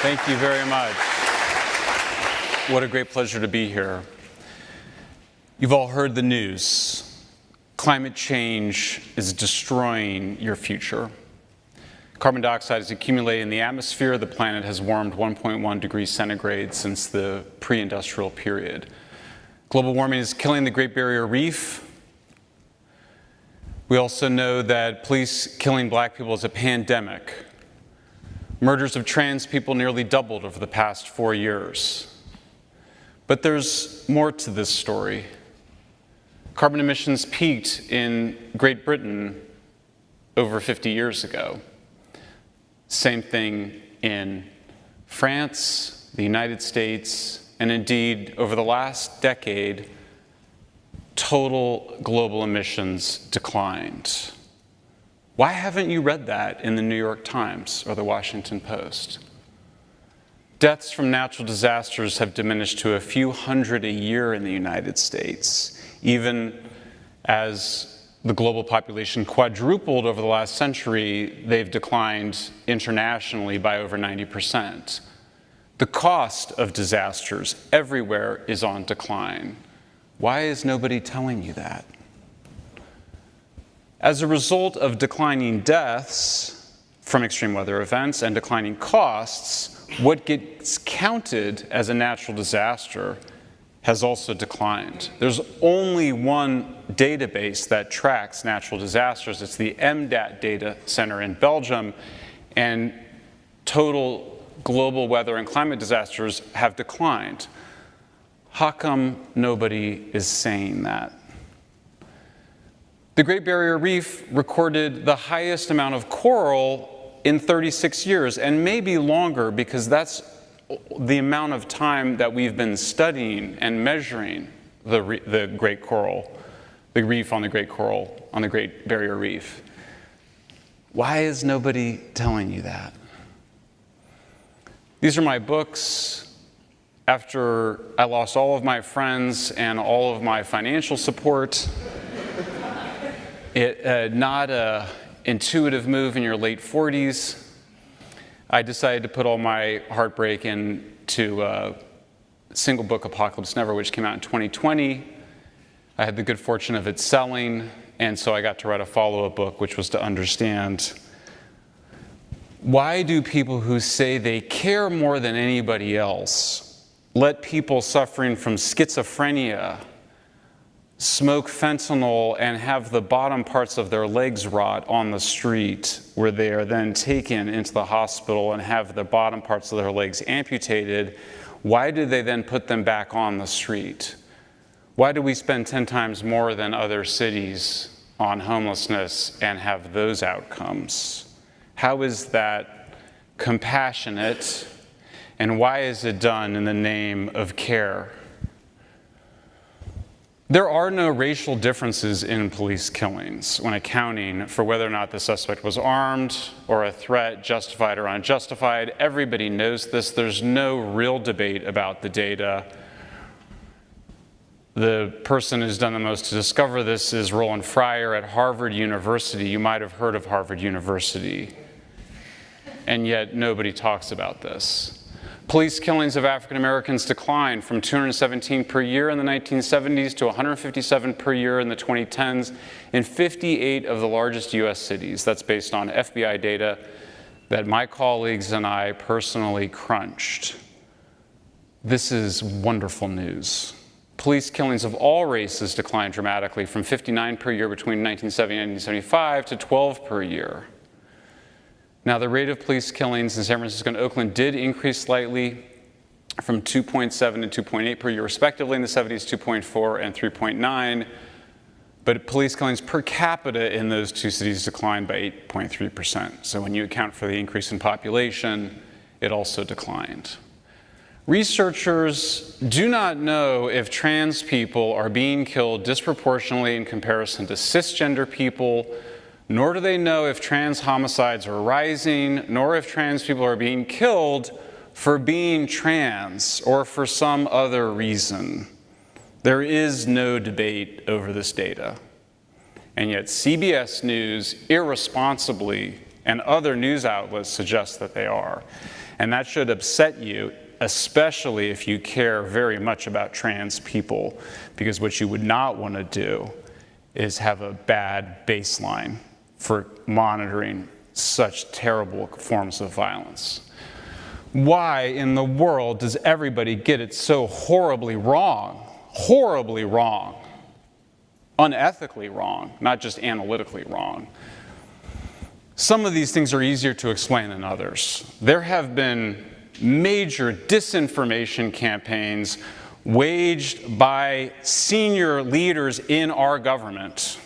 Thank you very much. What a great pleasure to be here. You've all heard the news. Climate change is destroying your future. Carbon dioxide is accumulating in the atmosphere. The planet has warmed 1.1 degrees centigrade since the pre-industrial period. Global warming is killing the Great Barrier Reef. We also know that police killing black people is a pandemic. Murders of trans people nearly doubled over the past 4 years. But there's more to this story. Carbon emissions peaked in Great Britain over 50 years ago. Same thing in France, the United States, and indeed, over the last decade, total global emissions declined. Why haven't you read that in the New York Times or the Washington Post? Deaths from natural disasters have diminished to a few hundred a year in the United States, even as the global population quadrupled over the last century. They've declined internationally by over 90%. The cost of disasters everywhere is on decline. Why is nobody telling you that? As a result of declining deaths from extreme weather events and declining costs, what gets counted as a natural disaster has also declined. There's only one database that tracks natural disasters. It's the MDAT data center in Belgium, and total global weather and climate disasters have declined. How come nobody is saying that? The Great Barrier Reef recorded the highest amount of coral in 36 years, and maybe longer, because that's the amount of time that we've been studying and measuring the great coral, the reef on the great coral, on the Great Barrier Reef. Why is nobody telling you that? These are my books. After I lost all of my friends and all of my financial support, not an intuitive move in your late 40s, I decided to put all my heartbreak into a single book, Apocalypse Never, which came out in 2020. I had the good fortune of it selling, and so I got to write a follow-up book, which was to understand, why do people who say they care more than anybody else let people suffering from schizophrenia smoke fentanyl and have the bottom parts of their legs rot on the street, where they are then taken into the hospital and have the bottom parts of their legs amputated? Why do they then put them back on the street? Why do we spend 10 times more than other cities on homelessness and have those outcomes? How is that compassionate, and why is it done in the name of care? There are no racial differences in police killings when accounting for whether or not the suspect was armed or a threat, justified or unjustified. Everybody knows this. There's no real debate about the data. The person who's done the most to discover this is Roland Fryer at Harvard University. You might have heard of Harvard University, and yet nobody talks about this. Police killings of African Americans declined from 217 per year in the 1970s to 157 per year in the 2010s in 58 of the largest US cities. That's based on FBI data that my colleagues and I personally crunched. This is wonderful news. Police killings of all races declined dramatically from 59 per year between 1970 and 1975 to 12 per year. Now, the rate of police killings in San Francisco and Oakland did increase slightly from 2.7 to 2.8 per year respectively in the 70s, 2.4 and 3.9. But police killings per capita in those two cities declined by 8.3%. So when you account for the increase in population, it also declined. Researchers do not know if trans people are being killed disproportionately in comparison to cisgender people, nor do they know if trans homicides are rising, nor if trans people are being killed for being trans or for some other reason. There is no debate over this data. And yet CBS News irresponsibly and other news outlets suggest that they are. And that should upset you, especially if you care very much about trans people, because what you would not want to do is have a bad baseline for monitoring such terrible forms of violence. Why in the world does everybody get it so horribly wrong, unethically wrong, not just analytically wrong? Some of these things are easier to explain than others. There have been major disinformation campaigns waged by senior leaders in our government.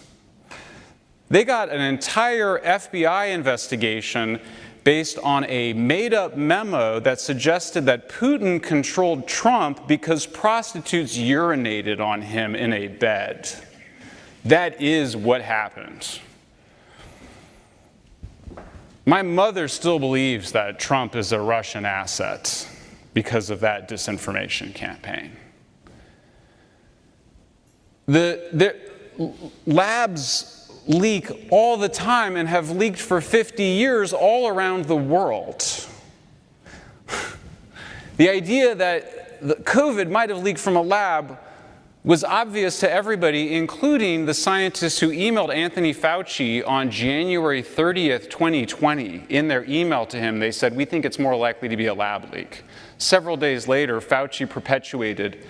They got an entire FBI investigation based on a made-up memo that suggested that Putin controlled Trump because prostitutes urinated on him in a bed. That is what happened. My mother still believes that Trump is a Russian asset because of that disinformation campaign. The labs leak all the time and have leaked for 50 years all around the world. The idea that the COVID might have leaked from a lab was obvious to everybody, including the scientists who emailed Anthony Fauci on January 30th, 2020. In their email to him, they said, "We think it's more likely to be a lab leak." Several days later, Fauci perpetuated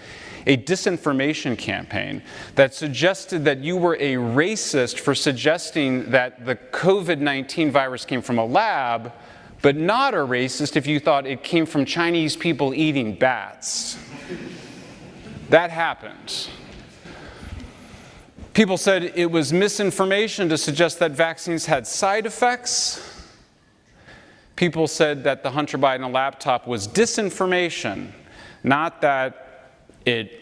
a disinformation campaign that suggested that you were a racist for suggesting that the COVID-19 virus came from a lab, but not a racist if you thought it came from Chinese people eating bats. That happened. People said it was misinformation to suggest that vaccines had side effects. People said that the Hunter Biden laptop was disinformation, not that it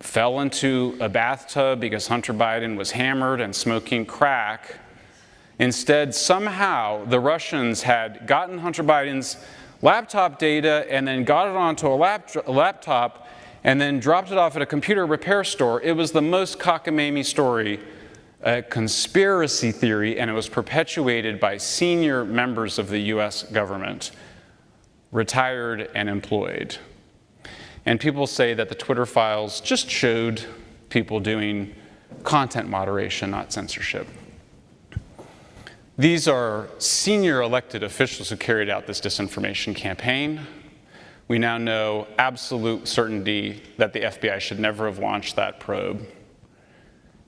fell into a bathtub because Hunter Biden was hammered and smoking crack. Instead, somehow the Russians had gotten Hunter Biden's laptop data and then got it onto a laptop and then dropped it off at a computer repair store. It was the most cockamamie story, a conspiracy theory, and it was perpetuated by senior members of the US government, retired and employed. And people say that the Twitter files just showed people doing content moderation, not censorship. These are senior elected officials who carried out this disinformation campaign. We now know absolute certainty that the FBI should never have launched that probe.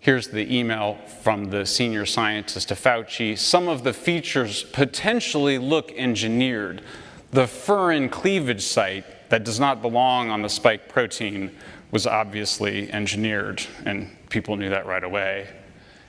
Here's the email from the senior scientist to Fauci. Some of the features potentially look engineered. The furin cleavage site that does not belong on the spike protein was obviously engineered, and people knew that right away.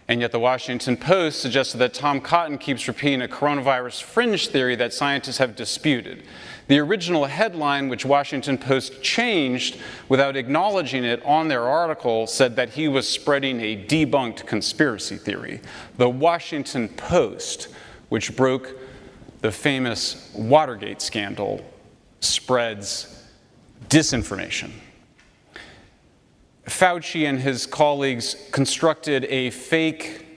And yet the Washington Post suggested that Tom Cotton keeps repeating a coronavirus fringe theory that scientists have disputed. The original headline, which Washington Post changed without acknowledging it on their article, said that he was spreading a debunked conspiracy theory. The Washington Post, which broke the famous Watergate scandal, spreads disinformation. Fauci and his colleagues constructed a fake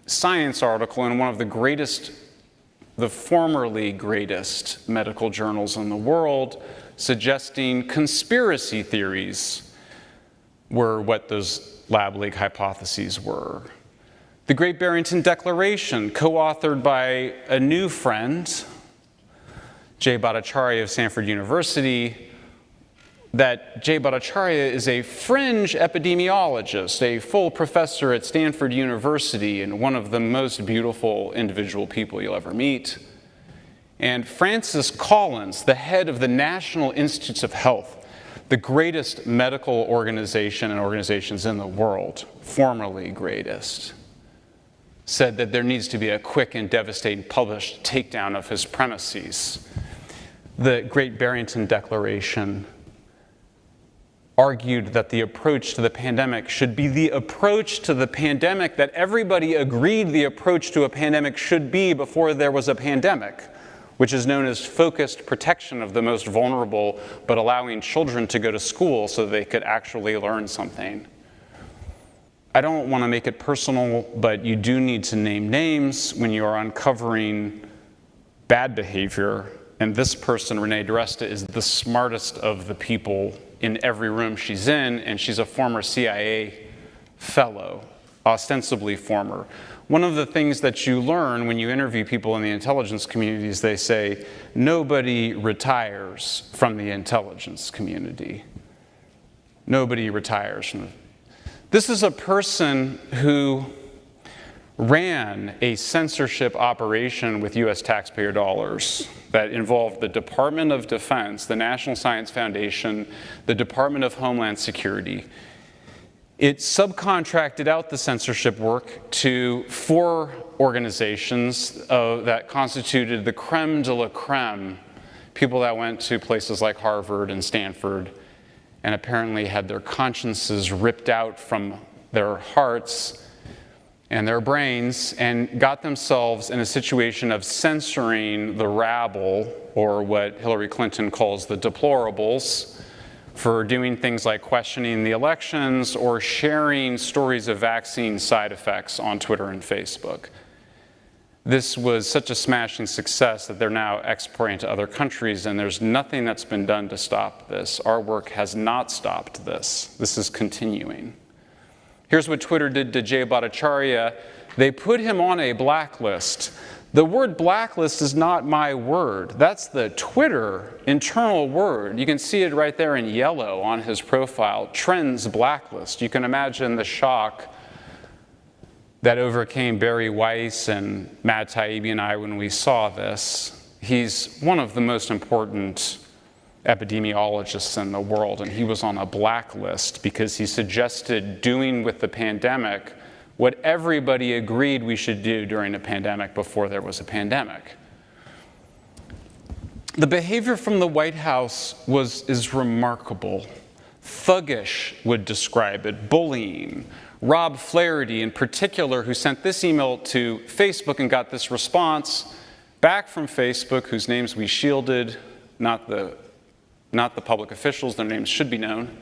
science article in one of the formerly greatest medical journals in the world, suggesting conspiracy theories were what those lab leak hypotheses were. The Great Barrington Declaration, co-authored by a new friend, Jay Bhattacharya of Stanford University, that Jay Bhattacharya is a fringe epidemiologist, a full professor at Stanford University, and one of the most beautiful individual people you'll ever meet. And Francis Collins, the head of the National Institutes of Health, the greatest medical organization and organizations in the world, formerly greatest, said that there needs to be a quick and devastating published takedown of his premises. The Great Barrington Declaration argued that the approach to the pandemic should be the approach to the pandemic that everybody agreed the approach to a pandemic should be before there was a pandemic, which is known as focused protection of the most vulnerable, but allowing children to go to school so they could actually learn something. I don't want to make it personal, but you do need to name names when you are uncovering bad behavior And this person, Renee DiResta, is the smartest of the people in every room she's in, and she's a former CIA fellow, ostensibly former. One of the things that you learn when you interview people in the intelligence community is they say, nobody retires from the intelligence community. Nobody retires from it. This is a person who ran a censorship operation with US taxpayer dollars that involved the Department of Defense, the National Science Foundation, the Department of Homeland Security. It subcontracted out the censorship work to 4 organizations that constituted the creme de la creme, people that went to places like Harvard and Stanford and apparently had their consciences ripped out from their hearts and their brains and got themselves in a situation of censoring the rabble, or what Hillary Clinton calls the deplorables, for doing things like questioning the elections or sharing stories of vaccine side effects on Twitter and Facebook. This was such a smashing success that they're now exporting to other countries, and there's nothing that's been done to stop this. Our work has not stopped this. This is continuing. Here's what Twitter did to Jay Bhattacharya. They put him on a blacklist. The word blacklist is not my word. That's the Twitter internal word. You can see it right there in yellow on his profile, Trends Blacklist. You can imagine the shock that overcame Barry Weiss and Matt Taibbi and I when we saw this. He's one of the most important epidemiologists in the world, and he was on a blacklist because he suggested doing with the pandemic what everybody agreed we should do during a pandemic before there was a pandemic. The behavior from the White House is remarkable. Thuggish would describe it, bullying. Rob Flaherty in particular, who sent this email to Facebook and got this response back from Facebook, whose names we shielded, not the public officials, their names should be known.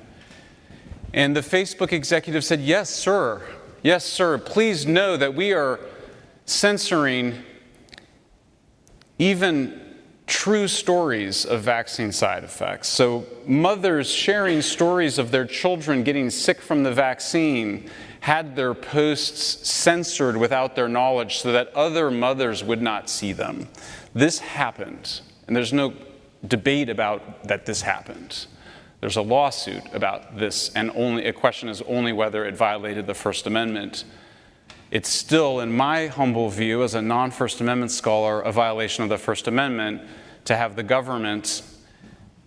And the Facebook executive said, yes, sir, please know that we are censoring even true stories of vaccine side effects. So mothers sharing stories of their children getting sick from the vaccine had their posts censored without their knowledge so that other mothers would not see them. This happened, and there's no debate about that this happened. There's a lawsuit about this, and a question is only whether it violated the First Amendment. It's still, in my humble view, as a non-First Amendment scholar, a violation of the First Amendment to have the government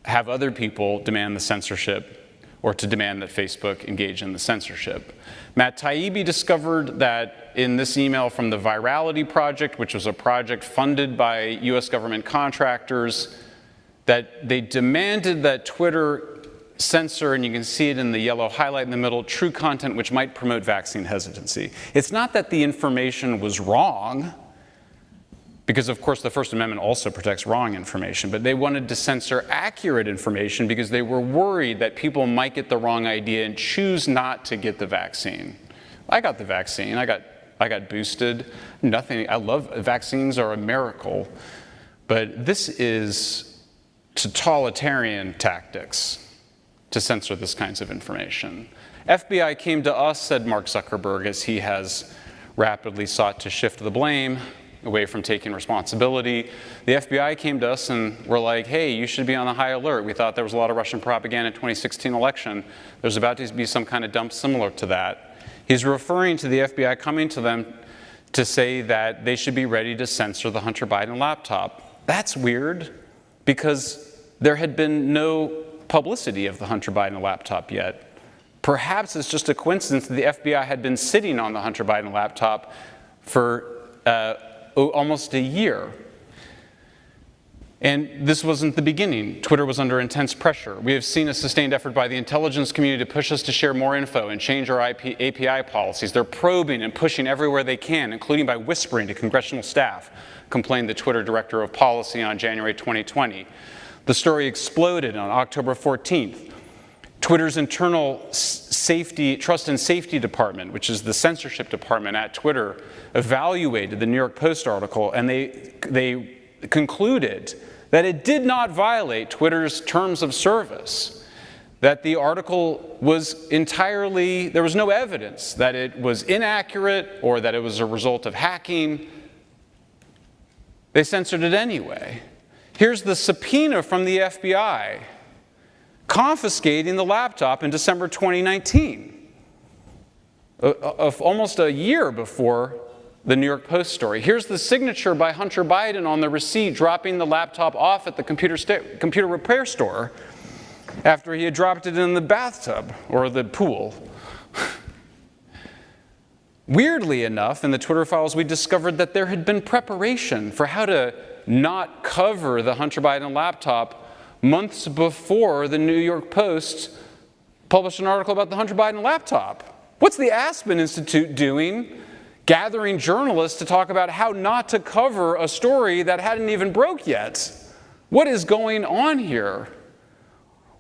have other people demand the censorship, or to demand that Facebook engage in the censorship. Matt Taibbi discovered that in this email from the Virality Project, which was a project funded by US government contractors, that they demanded that Twitter censor, and you can see it in the yellow highlight in the middle, true content which might promote vaccine hesitancy. It's not that the information was wrong, because of course the First Amendment also protects wrong information, but they wanted to censor accurate information because they were worried that people might get the wrong idea and choose not to get the vaccine. I got the vaccine, I got boosted, I love, vaccines are a miracle, but this is totalitarian tactics to censor this kinds of information. FBI came to us, said Mark Zuckerberg, as he has rapidly sought to shift the blame away from taking responsibility. The FBI came to us and were like, hey, you should be on a high alert. We thought there was a lot of Russian propaganda in the 2016 election. There's about to be some kind of dump similar to that. He's referring to the FBI coming to them to say that they should be ready to censor the Hunter Biden laptop. That's weird, because there had been no publicity of the Hunter Biden laptop yet. Perhaps it's just a coincidence that the FBI had been sitting on the Hunter Biden laptop for almost a year. And this wasn't the beginning. Twitter was under intense pressure. We have seen a sustained effort by the intelligence community to push us to share more info and change our API policies. They're probing and pushing everywhere they can, including by whispering to congressional staff, complained the Twitter director of policy on January 2020. The story exploded on October 14th. Twitter's internal trust and safety department, which is the censorship department at Twitter, evaluated the New York Post article, and they concluded that it did not violate Twitter's terms of service, that the article was entirely, there was no evidence that it was inaccurate or that it was a result of hacking. They censored it anyway. Here's the subpoena from the FBI confiscating the laptop in December 2019, almost a year before the New York Post story. Here's the signature by Hunter Biden on the receipt dropping the laptop off at the computer repair store after he had dropped it in the bathtub or the pool. Weirdly enough, in the Twitter files, we discovered that there had been preparation for how to not cover the Hunter Biden laptop months before the New York Post published an article about the Hunter Biden laptop. What's the Aspen Institute doing, gathering journalists to talk about how not to cover a story that hadn't even broke yet? What is going on here?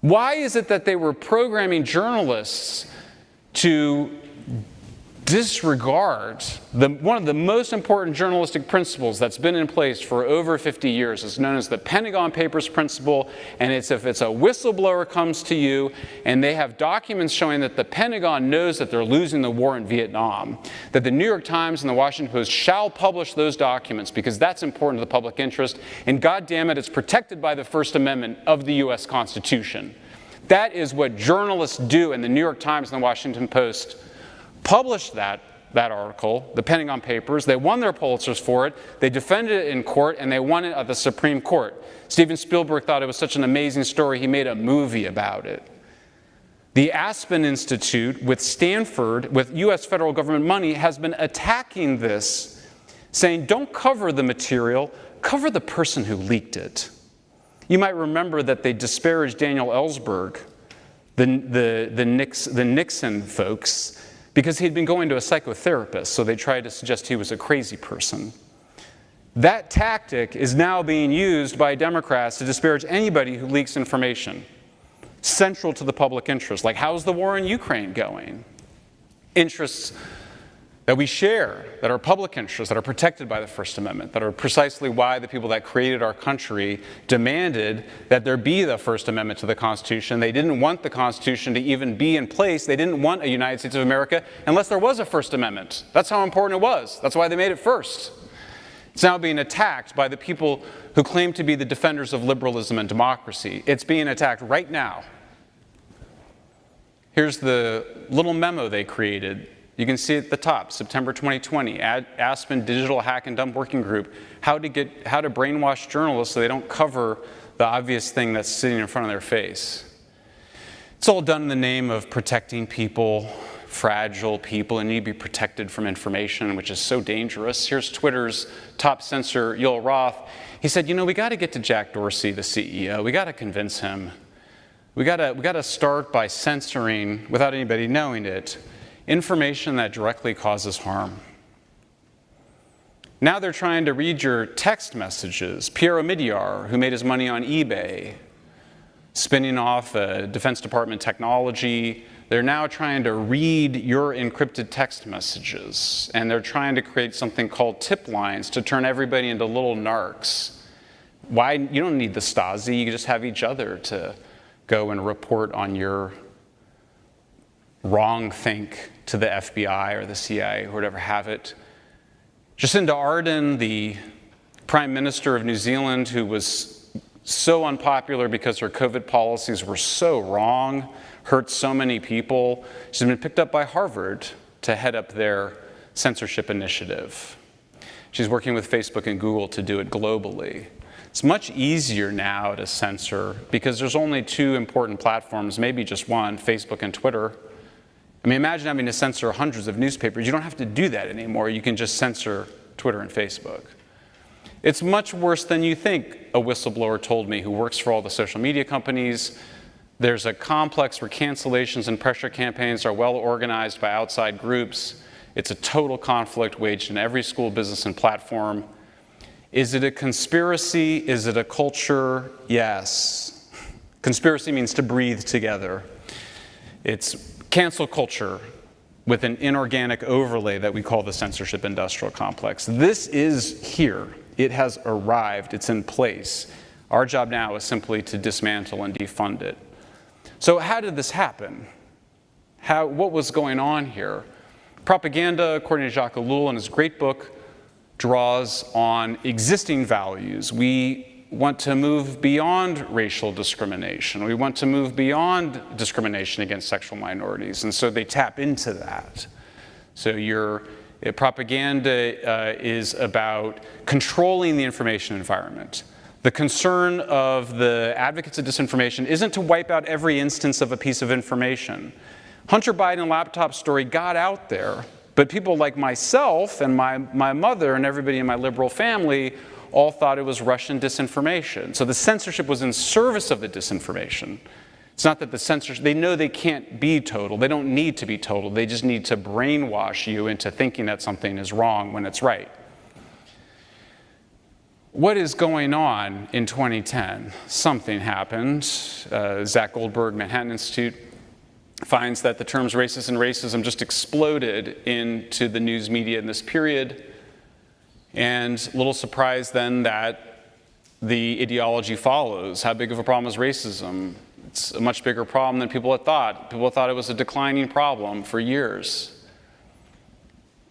Why is it that they were programming journalists to disregard one of the most important journalistic principles that's been in place for over 50 years? It's known as the Pentagon Papers principle, and it's if it's a whistleblower comes to you and they have documents showing that the Pentagon knows that they're losing the war in Vietnam, that the New York Times and the Washington Post shall publish those documents because that's important to the public interest, and God damn it, it's protected by the First Amendment of the U.S. Constitution. That is what journalists do, and the New York Times and the Washington Post published that article, the Pentagon Papers. They won their Pulitzers for it. They defended it in court, and they won it at the Supreme Court. Steven Spielberg thought it was such an amazing story, he made a movie about it. The Aspen Institute with Stanford, with U.S. federal government money, has been attacking this, saying, don't cover the material, cover the person who leaked it. You might remember that they disparaged Daniel Ellsberg, the Nixon folks, because he'd been going to a psychotherapist, so they tried to suggest he was a crazy person. That tactic is now being used by Democrats to disparage anybody who leaks information central to the public interest, like how's the war in Ukraine going? Interests that we share, that are public interests, that are protected by the First Amendment, that are precisely why the people that created our country demanded that there be the First Amendment to the Constitution. They didn't want the Constitution to even be in place. They didn't want a United States of America unless there was a First Amendment. That's how important it was. That's why they made it first. It's now being attacked by the people who claim to be the defenders of liberalism and democracy. It's being attacked right now. Here's the little memo they created. You can see at the top, September 2020, Aspen Digital Hack and Dump Working Group, how to brainwash journalists so they don't cover the obvious thing that's sitting in front of their face. It's all done in the name of protecting people, fragile people, and need to be protected from information, which is so dangerous. Here's Twitter's top censor, Yoel Roth. He said, we got to get to Jack Dorsey, the CEO. We got to convince him. We got to start by censoring, without anybody knowing it, information that directly causes harm. Now they're trying to read your text messages. Pierre Omidyar, who made his money on eBay, spinning off a Defense Department technology, they're now trying to read your encrypted text messages. And they're trying to create something called tip lines to turn everybody into little narcs. Why? You don't need the Stasi. You just have each other to go and report on your wrong think to the FBI or the CIA or whatever have it. Jacinda Ardern, the Prime Minister of New Zealand, who was so unpopular because her COVID policies were so wrong, hurt so many people, she's been picked up by Harvard to head up their censorship initiative. She's working with Facebook and Google to do it globally. It's much easier now to censor because there's only two important platforms, maybe just one, Facebook and Twitter. I mean, imagine having to censor hundreds of newspapers. You don't have to do that anymore. You can just censor Twitter and Facebook. It's much worse than you think, a whistleblower told me, who works for all the social media companies. There's a complex where cancellations and pressure campaigns are well organized by outside groups. It's a total conflict waged in every school, business, and platform. Is it a conspiracy? Is it a culture? Yes. Conspiracy means to breathe together. It's cancel culture with an inorganic overlay that we call the censorship industrial complex. This is here. It has arrived. It's in place. Our job now is simply to dismantle and defund it. So how did this happen? What was going on here? Propaganda, according to Jacques Ellul in his great book, draws on existing values. We want to move beyond racial discrimination. We want to move beyond discrimination against sexual minorities. And so they tap into that. So propaganda is about controlling the information environment. The concern of the advocates of disinformation isn't to wipe out every instance of a piece of information. Hunter Biden laptop story got out there, but people like myself and my mother and everybody in my liberal family all thought it was Russian disinformation. So the censorship was in service of the disinformation. It's not that the censorship, they know they can't be total. They don't need to be total. They just need to brainwash you into thinking that something is wrong when it's right. What is going on in 2010? Something happened. Zach Goldberg, Manhattan Institute, finds that the terms racist and racism just exploded into the news media in this period. And little surprise then that the ideology follows. How big of a problem is racism? It's a much bigger problem than people had thought. People thought it was a declining problem for years.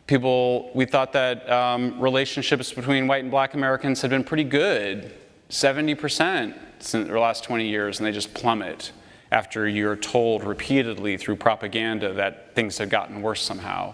We thought that relationships between white and black Americans had been pretty good, 70% in the last 20 years, and they just plummet after you're told repeatedly through propaganda that things have gotten worse somehow.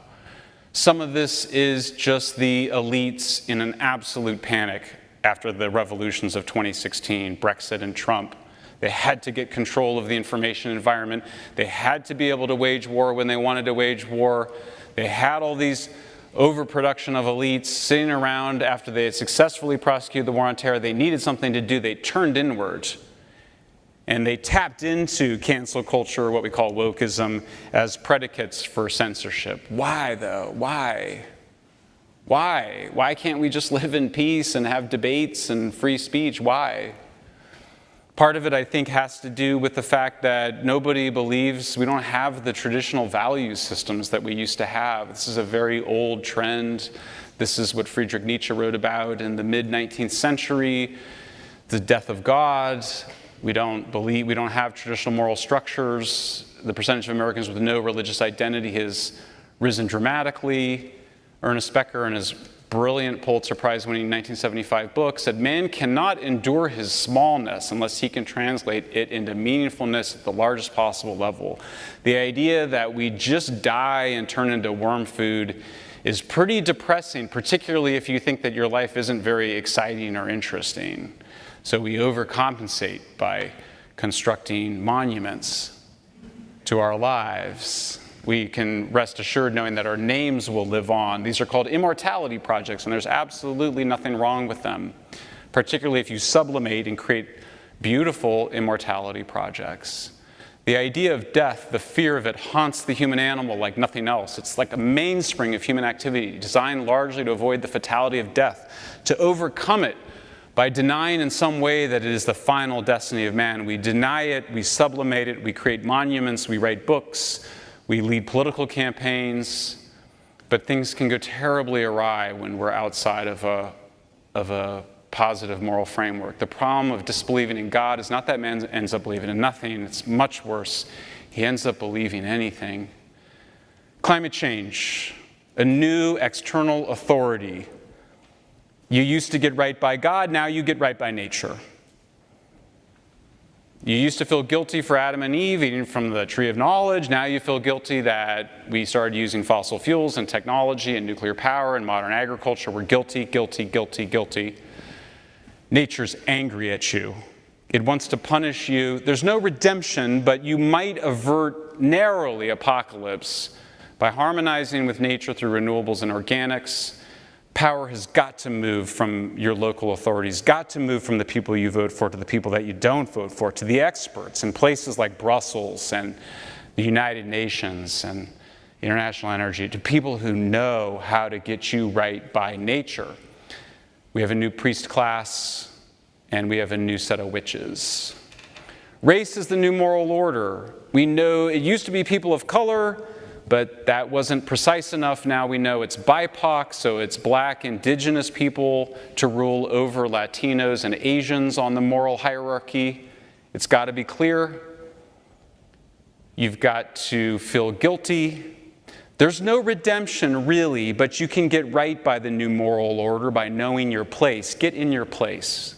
Some of this is just the elites in an absolute panic after the revolutions of 2016, Brexit and Trump. They had to get control of the information environment. They had to be able to wage war when they wanted to wage war. They had all these overproduction of elites sitting around after they had successfully prosecuted the war on terror. They needed something to do. They turned inward. And they tapped into cancel culture, what we call wokeism, as predicates for censorship. Why, though? Why? Why? Why can't we just live in peace and have debates and free speech? Why? Part of it, I think, has to do with the fact that nobody believes, we don't have the traditional value systems that we used to have. This is a very old trend. This is what Friedrich Nietzsche wrote about in the mid-19th century, the death of God. We don't have traditional moral structures. The percentage of Americans with no religious identity has risen dramatically. Ernest Becker, in his brilliant Pulitzer Prize-winning 1975 book, said, "Man cannot endure his smallness unless he can translate it into meaningfulness at the largest possible level." The idea that we just die and turn into worm food is pretty depressing, particularly if you think that your life isn't very exciting or interesting. So we overcompensate by constructing monuments to our lives. We can rest assured knowing that our names will live on. These are called immortality projects, and there's absolutely nothing wrong with them, particularly if you sublimate and create beautiful immortality projects. The idea of death, the fear of it, haunts the human animal like nothing else. It's like a mainspring of human activity, designed largely to avoid the fatality of death. To overcome it by denying in some way that it is the final destiny of man. We deny it, we sublimate it, we create monuments, we write books, we lead political campaigns, but things can go terribly awry when we're outside of a positive moral framework. The problem of disbelieving in God is not that man ends up believing in nothing, it's much worse. He ends up believing anything. Climate change, a new external authority. You used to get right by God, now you get right by nature. You used to feel guilty for Adam and Eve eating from the tree of knowledge. Now you feel guilty that we started using fossil fuels and technology and nuclear power and modern agriculture. We're guilty, guilty, guilty, guilty. Nature's angry at you. It wants to punish you. There's no redemption, but you might avert narrowly apocalypse by harmonizing with nature through renewables and organics. Power has got to move from your local authorities, got to move from the people you vote for to the people that you don't vote for, to the experts in places like Brussels and the United Nations and International Energy, to people who know how to get you right by nature. We have a new priest class, and we have a new set of witches. Race is the new moral order. We know it used to be people of color. but that wasn't precise enough. Now we know it's BIPOC, so it's black, indigenous people to rule over Latinos and Asians on the moral hierarchy. It's got to be clear. You've got to feel guilty. There's no redemption, really, but you can get right by the new moral order by knowing your place. Get in your place.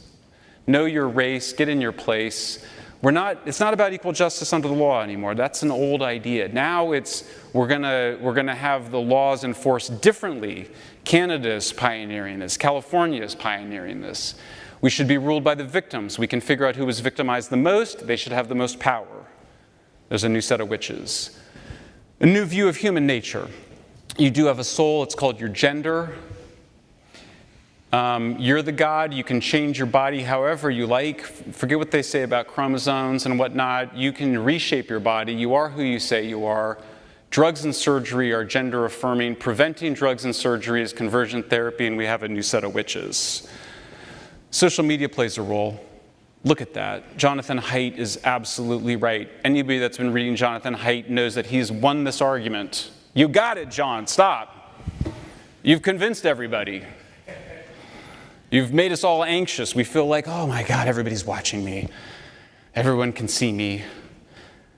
Know your race, get in your place. It's not about equal justice under the law anymore. That's an old idea. Now we're gonna have the laws enforced differently. Canada's pioneering this. California is pioneering this. We should be ruled by the victims. We can figure out who was victimized the most. They should have the most power. There's a new set of witches. A new view of human nature. You do have a soul. It's called your gender. You're the God. You can change your body however you like. Forget what they say about chromosomes and whatnot. You can reshape your body. You are who you say you are. Drugs and surgery are gender affirming. Preventing drugs and surgery is conversion therapy, and we have a new set of witches. Social media plays a role. Look at that. Jonathan Haidt is absolutely right. Anybody that's been reading Jonathan Haidt knows that he's won this argument. You got it, John. Stop. You've convinced everybody. You've made us all anxious. We feel like, oh my God, everybody's watching me. Everyone can see me.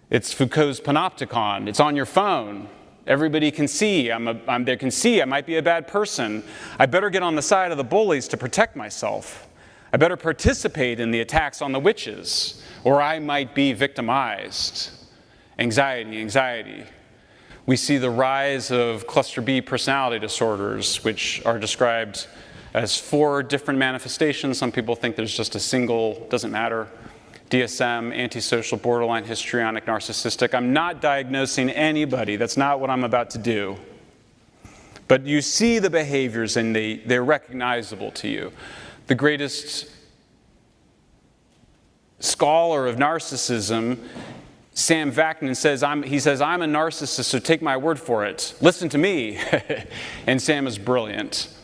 It's Foucault's panopticon. It's on your phone. Everybody can see. They can see I might be a bad person. I better get on the side of the bullies to protect myself. I better participate in the attacks on the witches, or I might be victimized. Anxiety. We see the rise of cluster B personality disorders, which are described as 4 different manifestations. Some people think there's just a single, doesn't matter. DSM, antisocial, borderline, histrionic, narcissistic. I'm not diagnosing anybody. That's not what I'm about to do. But you see the behaviors and they're recognizable to you. The greatest scholar of narcissism, Sam Vaknin, says, I'm a narcissist, so take my word for it. Listen to me. And Sam is brilliant.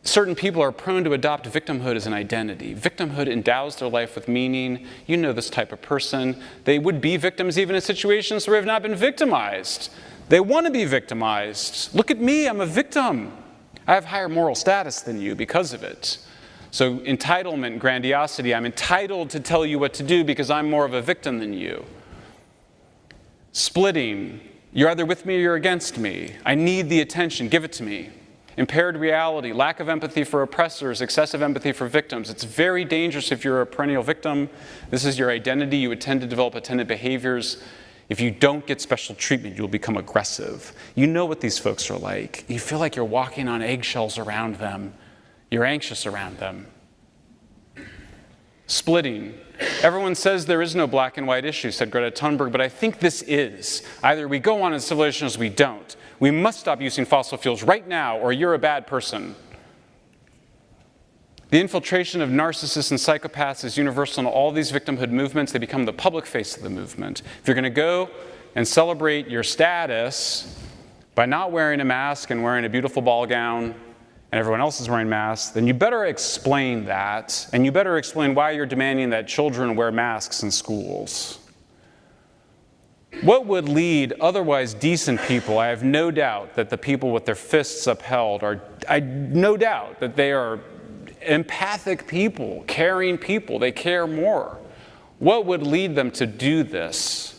Certain people are prone to adopt victimhood as an identity. Victimhood endows their life with meaning. You know this type of person. They would be victims even in situations where they've not been victimized. They want to be victimized. Look at me, I'm a victim. I have higher moral status than you because of it. So entitlement, grandiosity, I'm entitled to tell you what to do because I'm more of a victim than you. Splitting, you're either with me or you're against me. I need the attention, give it to me. Impaired reality, lack of empathy for oppressors, excessive empathy for victims. It's very dangerous if you're a perennial victim. This is your identity. You would tend to develop attendant behaviors. If you don't get special treatment, you'll become aggressive. You know what these folks are like. You feel like you're walking on eggshells around them. You're anxious around them. Splitting. Everyone says there is no black and white issue, said Greta Thunberg, but I think this is. Either we go on in civilization or we don't. We must stop using fossil fuels right now, or you're a bad person. The infiltration of narcissists and psychopaths is universal in all these victimhood movements. They become the public face of the movement. If you're going to go and celebrate your status by not wearing a mask and wearing a beautiful ball gown, and everyone else is wearing masks, then you better explain that, and you better explain why you're demanding that children wear masks in schools. What would lead otherwise decent people? I have no doubt that the people with their fists upheld no doubt that they are empathic people, caring people. They care more. What would lead them to do this?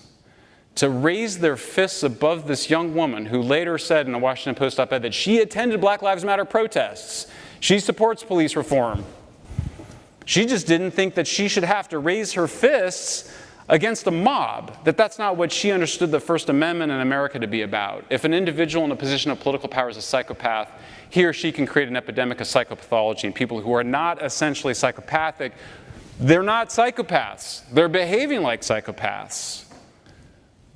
To raise their fists above this young woman who later said in a Washington Post op-ed that she attended Black Lives Matter protests. She supports police reform. She just didn't think that she should have to raise her fists against a mob, that's not what she understood the First Amendment in America to be about. If an individual in a position of political power is a psychopath, he or she can create an epidemic of psychopathology, and people who are not essentially psychopathic, they're not psychopaths. They're behaving like psychopaths.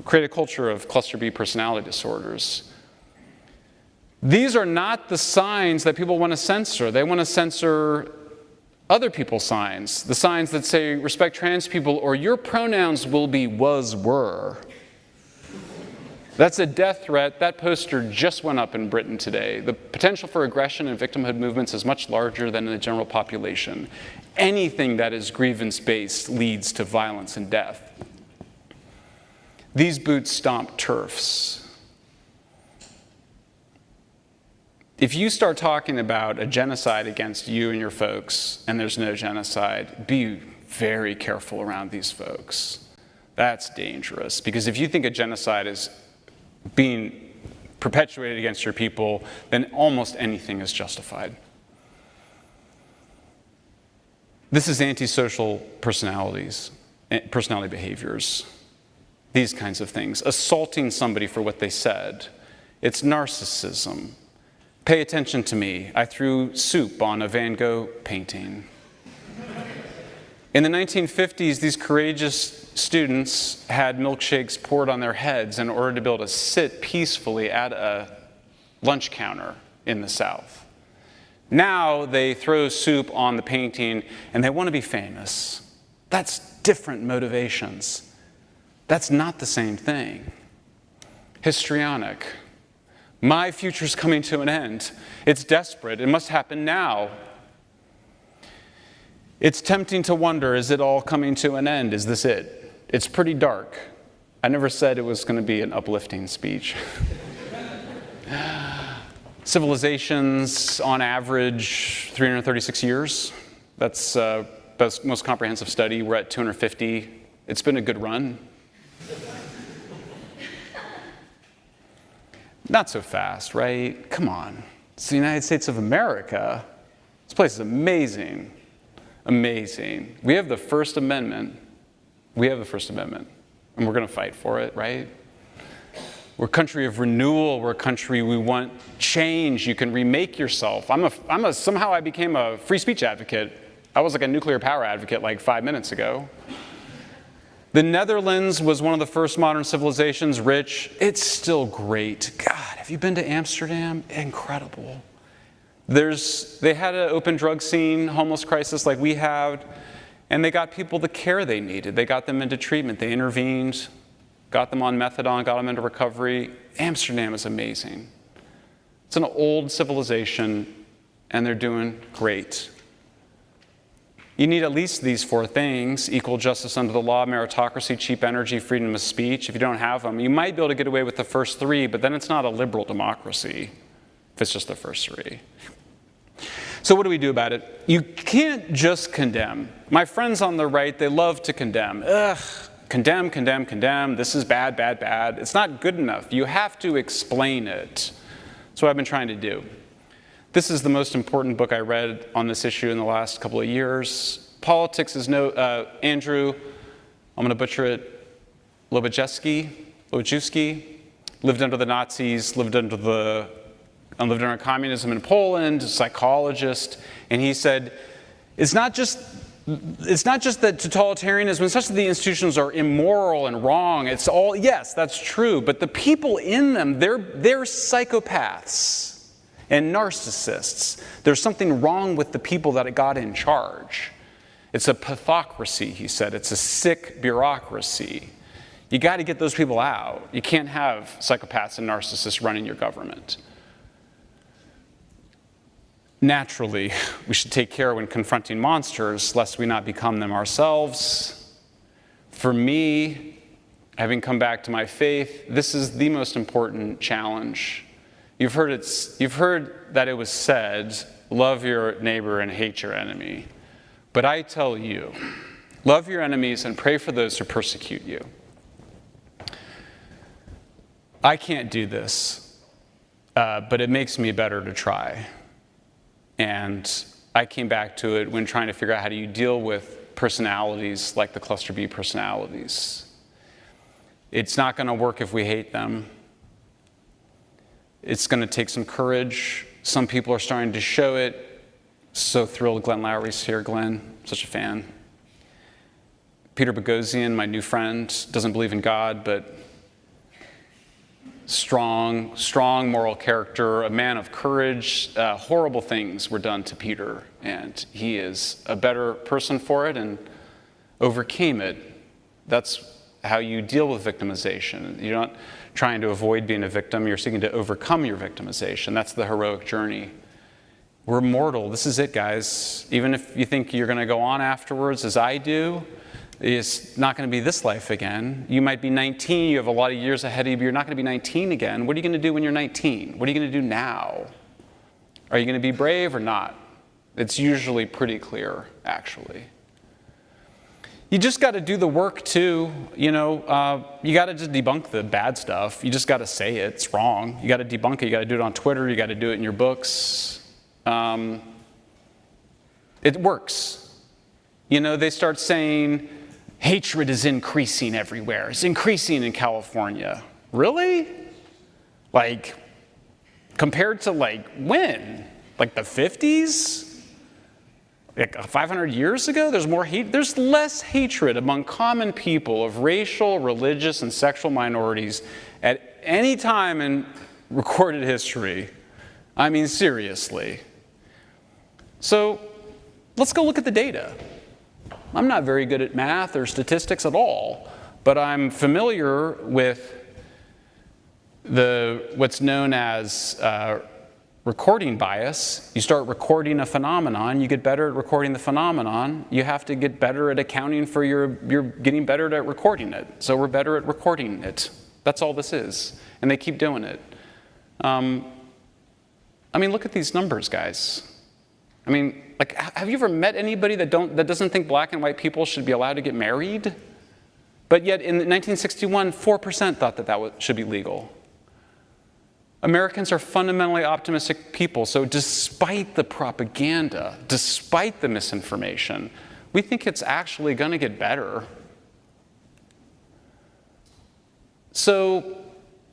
Create a culture of cluster B personality disorders. These are not the signs that people want to censor. They want to censor other people's signs, the signs that say respect trans people or your pronouns will be was, were. That's a death threat. That poster just went up in Britain today. The potential for aggression and victimhood movements is much larger than in the general population. Anything that is grievance-based leads to violence and death. These boots stomp turfs. If you start talking about a genocide against you and your folks, and there's no genocide, be very careful around these folks. That's dangerous, because if you think a genocide is being perpetuated against your people, then almost anything is justified. This is antisocial personality behaviors, these kinds of things. Assaulting somebody for what they said. It's narcissism. Pay attention to me. I threw soup on a Van Gogh painting. In the 1950s, these courageous students had milkshakes poured on their heads in order to be able to sit peacefully at a lunch counter in the South. Now they throw soup on the painting and they want to be famous. That's different motivations. That's not the same thing. Histrionic. My future's coming to an end. It's desperate. It must happen now. It's tempting to wonder, is it all coming to an end? Is this it? It's pretty dark. I never said it was going to be an uplifting speech. Civilizations, on average, 336 years. That's the most comprehensive study. We're at 250. It's been a good run. Not so fast, right? Come on. It's the United States of America. This place is amazing. Amazing. We have the First Amendment. We have the First Amendment. And we're going to fight for it, right? We're a country of renewal. We're a country we want change. You can remake yourself. Somehow I became a free speech advocate. I was like a nuclear power advocate like 5 minutes ago. The Netherlands was one of the first modern civilizations, rich. It's still great. God, have you been to Amsterdam? Incredible. They had an open drug scene, homeless crisis like we have, and they got people the care they needed. They got them into treatment. They intervened, got them on methadone, got them into recovery. Amsterdam is amazing. It's an old civilization, and they're doing great. You need at least these 4 things: equal justice under the law, meritocracy, cheap energy, freedom of speech. If you don't have them, you might be able to get away with the first 3, but then it's not a liberal democracy if it's just the first 3. So what do we do about it? You can't just condemn. My friends on the right, they love to condemn. Condemn, condemn, condemn. This is bad, bad, bad. It's not good enough. You have to explain it. That's what I've been trying to do. This is the most important book I read on this issue in the last couple of years. Politics is Andrew, I'm going to butcher it, Lobachevsky, lived under the Nazis, lived under communism in Poland, a psychologist, and he said, it's not just that totalitarianism, it's not that the institutions are immoral and wrong. It's all, yes, that's true, but the people in them, they're psychopaths and narcissists. There's something wrong with the people that got in charge. It's a pathocracy, he said. It's a sick bureaucracy. You got to get those people out. You can't have psychopaths and narcissists running your government. Naturally, we should take care when confronting monsters, lest we not become them ourselves. For me, having come back to my faith, this is the most important challenge. You've heard that it was said, love your neighbor and hate your enemy. But I tell you, love your enemies and pray for those who persecute you. I can't do this, but it makes me better to try. And I came back to it when trying to figure out how do you deal with personalities like the cluster B personalities. It's not going to work if we hate them. It's going to take some courage. Some people are starting to show it. So thrilled Glenn Lowry's here. Glenn, such a fan. Peter Boghossian, my new friend, doesn't believe in God, but strong moral character, a man of courage. Horrible things were done to Peter, and he is a better person for it and overcame it. That's how you deal with victimization. You're not trying to avoid being a victim, you're seeking to overcome your victimization. That's the heroic journey. We're mortal. This is it, guys. Even if you think you're going to go on afterwards, as I do, it's not going to be this life again. You might be 19, you have a lot of years ahead of you, but you're not going to be 19 again. What are you going to do when you're 19? What are you going to do now? Are you going to be brave or not? It's usually pretty clear, actually. You just got to do the work too. You got to just debunk the bad stuff. You just got to say it's wrong. You got to debunk it. You got to do it on Twitter. You got to do it in your books. It works. They start saying hatred is increasing everywhere. It's increasing in California. Really? Like, compared to when? Like the 50s? Like 500 years ago? There's more hate. There's less hatred among common people of racial, religious, and sexual minorities at any time in recorded history. I mean, seriously. So let's go look at the data. I'm not very good at math or statistics at all, but I'm familiar with what's known as recording bias. You start recording a phenomenon, you get better at recording the phenomenon, you have to get better at accounting for you're getting better at recording it. So we're better at recording it. That's all this is. And they keep doing it. Look at these numbers, guys. Have you ever met anybody that doesn't think black and white people should be allowed to get married? But yet in 1961, 4% thought that should be legal. Americans are fundamentally optimistic people, so despite the propaganda, despite the misinformation, we think it's actually going to get better. So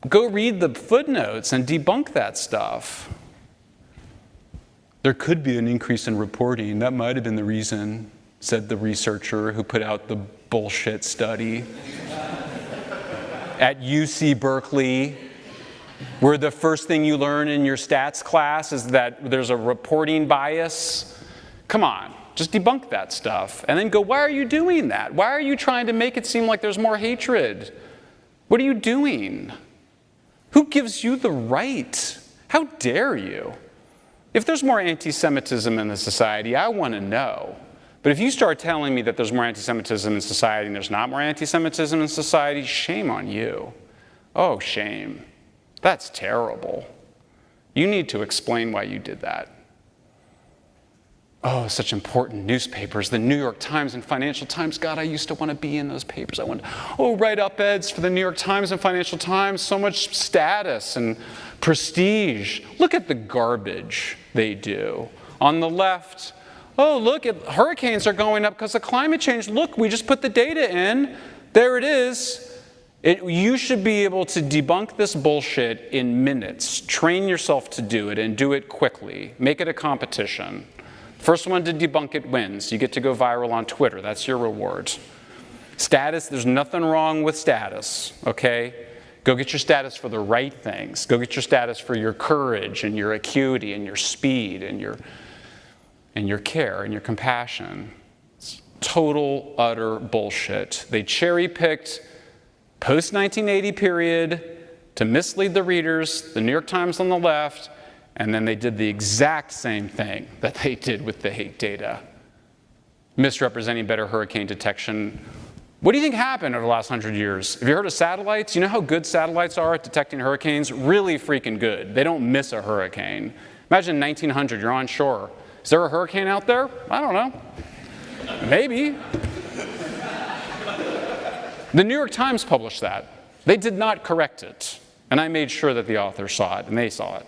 go read the footnotes and debunk that stuff. There could be an increase in reporting. That might have been the reason, said the researcher who put out the bullshit study at UC Berkeley, where the first thing you learn in your stats class is that there's a reporting bias. Come on, just debunk that stuff. And then go, why are you doing that? Why are you trying to make it seem like there's more hatred? What are you doing? Who gives you the right? How dare you? If there's more anti-Semitism in the society, I want to know. But if you start telling me that there's more anti-Semitism in society and there's not more anti-Semitism in society, shame on you. Oh, shame. That's terrible. You need to explain why you did that. Oh, such important newspapers, the New York Times and Financial Times. God, I used to want to be in those papers. I want to, write op-eds for the New York Times and Financial Times. So much status and prestige. Look at the garbage they do. On the left, look, hurricanes are going up because of climate change. Look, we just put the data in. There it is. You should be able to debunk this bullshit in minutes. Train yourself to do it and do it quickly. Make it a competition. First one to debunk it wins. You get to go viral on Twitter. That's your reward. Status, there's nothing wrong with status, okay? Go get your status for the right things. Go get your status for your courage and your acuity and your speed and your care and your compassion. It's total, utter bullshit. They cherry-picked post-1980 period to mislead the readers, the New York Times on the left, and then they did the exact same thing that they did with the hate data. Misrepresenting better hurricane detection. What do you think happened over the last 100 years? Have you heard of satellites? You know how good satellites are at detecting hurricanes? Really freaking good. They don't miss a hurricane. Imagine 1900, you're on shore. Is there a hurricane out there? I don't know. Maybe. The New York Times published that. They did not correct it. And I made sure that the authors saw it, and they saw it.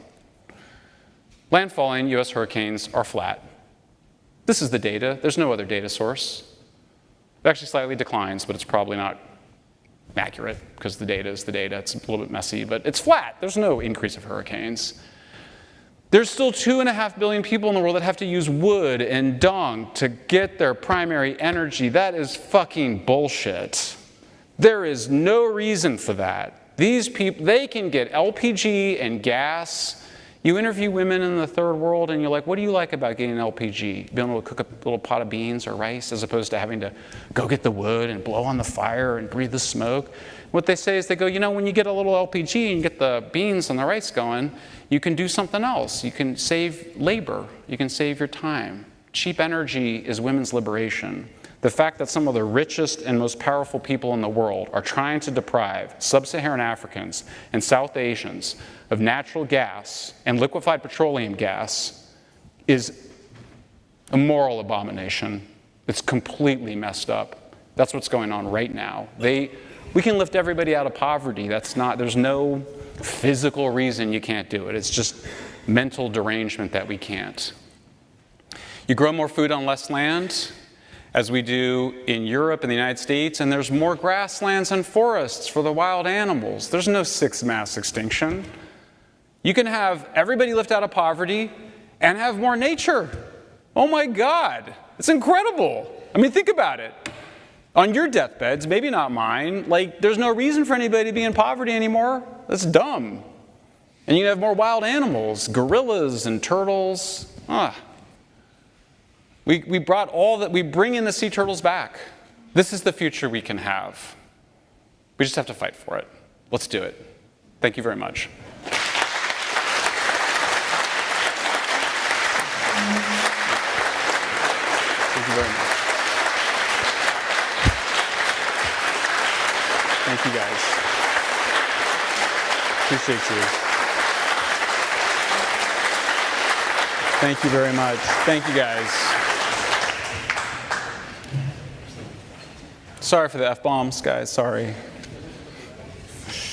Landfalling U.S. hurricanes are flat. This is the data. There's no other data source. It actually slightly declines, but it's probably not accurate because the data is the data. It's a little bit messy, but it's flat. There's no increase of hurricanes. There's still 2.5 billion people in the world that have to use wood and dung to get their primary energy. That is fucking bullshit. There is no reason for that. These people, they can get LPG and gas. You interview women in the third world and you're like, what do you like about getting LPG? Being able to cook a little pot of beans or rice as opposed to having to go get the wood and blow on the fire and breathe the smoke. What they say is they go, when you get a little LPG and you get the beans and the rice going, you can do something else. You can save labor. You can save your time. Cheap energy is women's liberation. The fact that some of the richest and most powerful people in the world are trying to deprive sub-Saharan Africans and South Asians of natural gas and liquefied petroleum gas is a moral abomination. It's completely messed up. That's what's going on right now. We can lift everybody out of poverty. There's no physical reason you can't do it. It's just mental derangement that we can't. You grow more food on less land, as we do in Europe and the United States, and there's more grasslands and forests for the wild animals. There's no sixth mass extinction. You can have everybody lift out of poverty and have more nature. Oh my God, it's incredible. I mean, think about it. On your deathbeds, maybe not mine, there's no reason for anybody to be in poverty anymore. That's dumb. And you have more wild animals, gorillas and turtles. We bring in the sea turtles back. This is the future we can have. We just have to fight for it. Let's do it. Thank you very much. Thank you very much. Thank you, guys. Appreciate you. Thank you very much. Thank you, guys. Sorry for the F-bombs, guys. Sorry.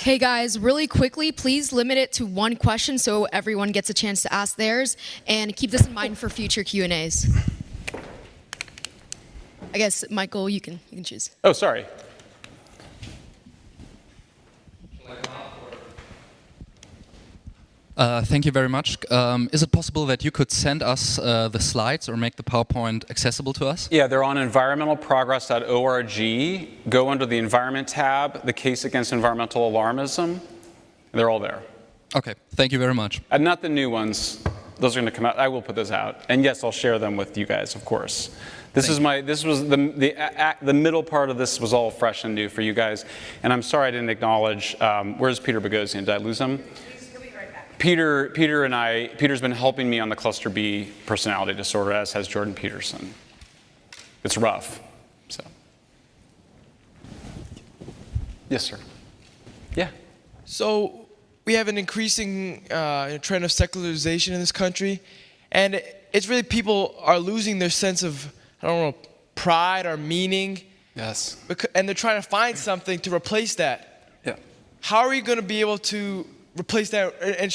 Hey guys, really quickly, please limit it to one question so everyone gets a chance to ask theirs, and keep this in mind for future Q&As. I guess, Michael, you can choose. Oh, sorry. Thank you very much. Is it possible that you could send us the slides or make the PowerPoint accessible to us? Yeah, they're on environmentalprogress.org. Go under the Environment tab, the case against environmental alarmism. They're all there. Okay, thank you very much. And not the new ones. Those are going to come out. I will put those out. And yes, I'll share them with you guys, of course. This was the middle part of this was all fresh and new for you guys. And I'm sorry I didn't acknowledge, where's Peter Boghossian? Did I lose him? Peter's been helping me on the cluster B personality disorder, as has Jordan Peterson. It's rough, so. Yes, sir. Yeah. So we have an increasing trend of secularization in this country, and it's really people are losing their sense of, pride or meaning. Yes. And they're trying to find something to replace that. Yeah. How are we going to be able to replace that? And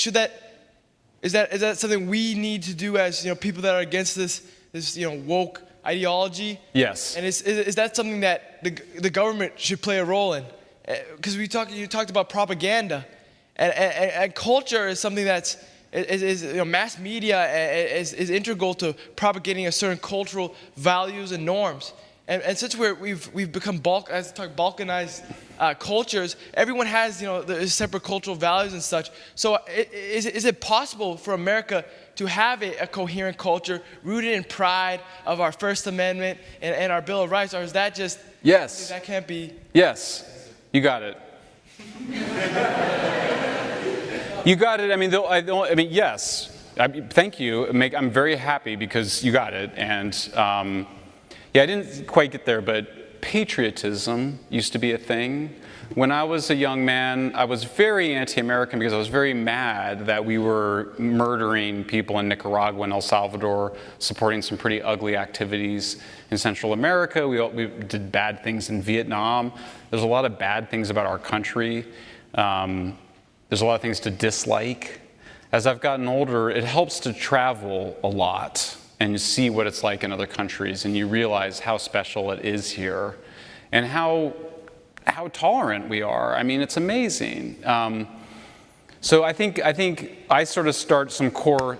is that something we need to do as people that are against this woke ideology? Yes. And is that something that the government should play a role in? Because you talked about propaganda, and culture is something that's mass media is integral to propagating a certain cultural values and norms. And since we've become balkanized cultures, everyone has the separate cultural values and such. So is it possible for America to have a coherent culture rooted in pride of our First Amendment and our Bill of Rights, or is that just yes? That can't be. Yes, you got it. You got it. I mean, yes. Thank you. I'm very happy because you got it. And yeah, I didn't quite get there, but patriotism used to be a thing. When I was a young man, I was very anti-American because I was very mad that we were murdering people in Nicaragua and El Salvador, supporting some pretty ugly activities in Central America. We did bad things in Vietnam. There's a lot of bad things about our country. There's a lot of things to dislike. As I've gotten older, it helps to travel a lot and see what it's like in other countries, and you realize how special it is here and how tolerant we are. I mean, it's amazing. So I think I sort of start some core,